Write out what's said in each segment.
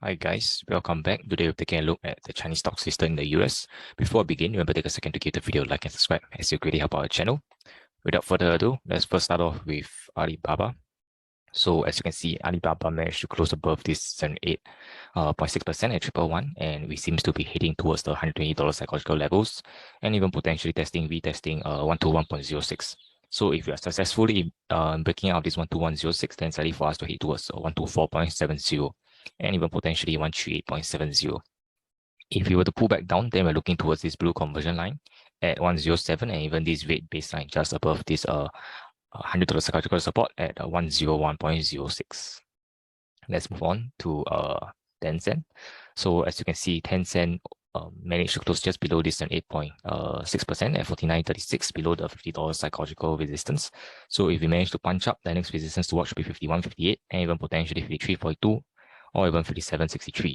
Hi guys, welcome back. Today we're taking a look at the Chinese stocks listed in the US. Before I begin, remember to take a second to give the video a like and subscribe as you greatly help our channel. Without further ado, let's first start off with Alibaba. So as you can see, Alibaba managed to close above this 78.6% at 111, and we seems to be heading towards the $120 psychological levels and even potentially retesting 121.06. So if we are successfully breaking out this 121.06, then it's likely for us to hit towards 124.70 and even potentially 138.70. If we were to pull back down, then we're looking towards this blue conversion line at 107 and even this red baseline just above this $100 psychological support at 101.06. Let's move on to Tencent. So as you can see, Tencent managed to close just below this 8.6% at 49.36, below the $50 psychological resistance. So if we manage to punch up, the next resistance to watch will be 51.58 and even potentially 53.42 or even 57.63.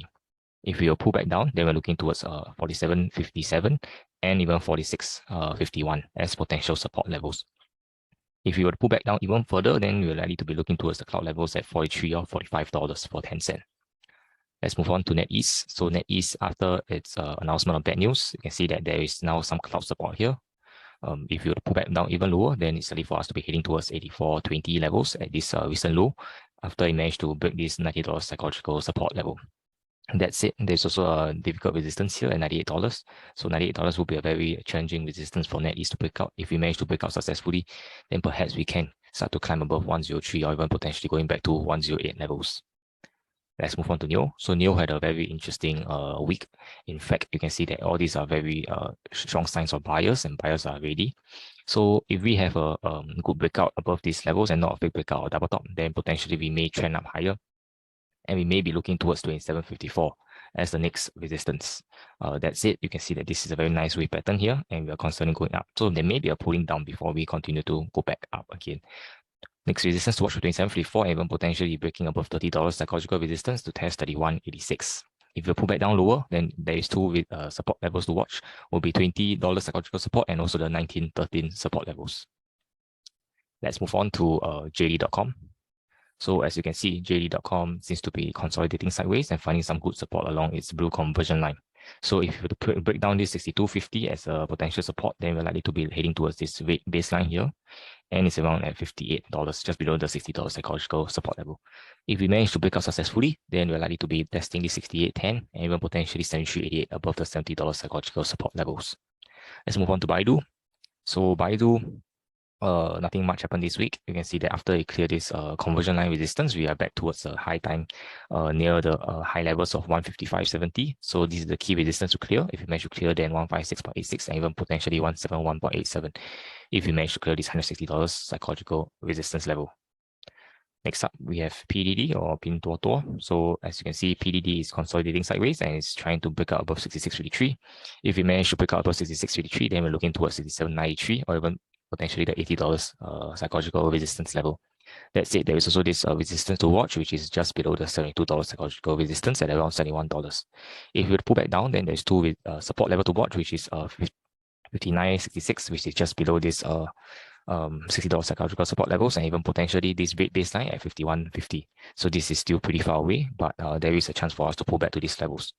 If we will pull back down, then we're looking towards 47.57 and even 46.51 as potential support levels. If you were to pull back down even further, then we're likely to be looking towards the cloud levels at $43 or $45 for Tencent. Let's move on to NetEase. So NetEase, after its announcement of bad news, you can see that there is now some cloud support here. If you were to pull back down even lower, then it's likely for us to be heading towards 84.20 levels at this recent low after it managed to break this $90 psychological support level. That's it. There's also a difficult resistance here at $98. So $98 will be a very challenging resistance for NetEase to break out. If we manage to break out successfully, then perhaps we can start to climb above 103 or even potentially going back to 108 levels. Let's move on to NIO. So NIO had a very interesting week. In fact, you can see that all these are very strong signs of buyers and buyers are ready. So if we have a good breakout above these levels and not a big breakout or double top, then potentially we may trend up higher. And we may be looking towards 27.54 as the next resistance. That's it. You can see that this is a very nice wave pattern here, and we are constantly going up. So there may be a pulling down before we continue to go back up again. Next resistance to watch for 27.54 and even potentially breaking above $30 psychological resistance to test 31.86. If you pull back down lower, then there is two support levels to watch. Will be $20 psychological support and also the 19.13 support levels. Let's move on to JD.com. So as you can see, JD.com seems to be consolidating sideways and finding some good support along its blue conversion line. So if you were to break down this 62.50 as a potential support, then we're likely to be heading towards this red baseline here. And it's around at $58, just below the $60 psychological support level. If we manage to break out successfully, then we're likely to be testing the 68.10 and even potentially 73.88 above the $70 psychological support levels. Let's move on to Baidu. So Baidu, nothing much happened this week. You can see that after it cleared this conversion line resistance, we are back towards a high time near the high levels of 155.70. So this is the key resistance to clear. If you manage to clear, then 156.86 and even potentially 171.87. If you manage to clear this $160 psychological resistance level. Next up, we have PDD or Pinduoduo. So as you can see, PDD is consolidating sideways and is trying to break out above 66.53. If we manage to break out above 66.53, then we're looking towards 67.93 or even potentially the $80 psychological resistance level. That's it. There is also this resistance to watch, which is just below the $72 psychological resistance at around $71. If you pull back down, then there's two support level to watch, which is 59.66, which is just below this $60 psychological support levels, and even potentially this red baseline at 51.50. So this is still pretty far away, but there is a chance for us to pull back to these levels.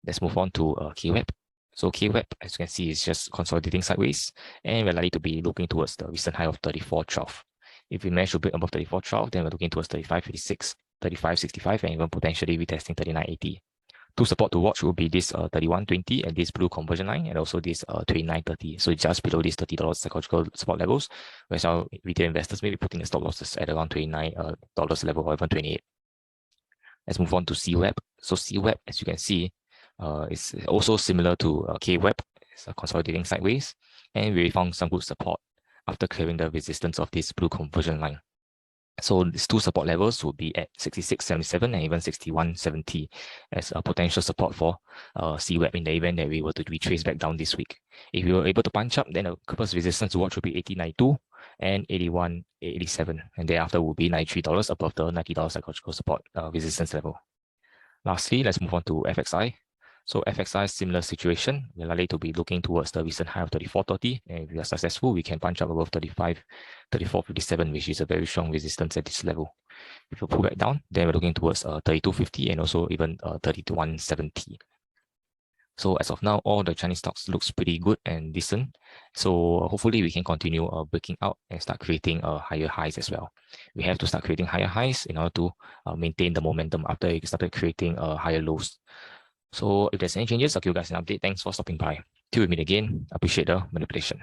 Let's move on to KWEB. So KWEB, as you can see, is just consolidating sideways, and we're likely to be looking towards the recent high of 34.12. If we manage to break above 34.12, then we're looking towards 35.56, 35.65, and even potentially retesting 39.80. Two support to watch will be this 31.20 and this blue conversion line, and also this 29.30. So just below these $30 psychological support levels, whereas our retail investors may be putting a stop losses at around $29 level or even 28. Let's move on to CWEB. So CWEB, as you can see, is also similar to KWEB. It's consolidating sideways, and we found some good support after clearing the resistance of this blue conversion line. So these two support levels will be at 66.77 and even 61.70 as a potential support for CWEB in the event that we were to retrace back down this week. If we were able to punch up, then the first resistance to watch will be 80.92 and 81.87, and thereafter will be $93 above the $90 psychological support resistance level. Lastly, let's move on to FXI. So FXI, similar situation. We're likely to be looking towards the recent high of 34.30, and if we are successful, we can punch up above 34.57, which is a very strong resistance at this level. If we pull back down, then we're looking towards 32.50 and also even 31.70. So as of now, all the Chinese stocks looks pretty good and decent. So hopefully we can continue breaking out and start creating higher highs as well. We have to start creating higher highs in order to maintain the momentum after it started creating higher lows. So if there's any changes, I'll give you guys an update. Thanks for stopping by. Till we meet again, appreciate the manipulation.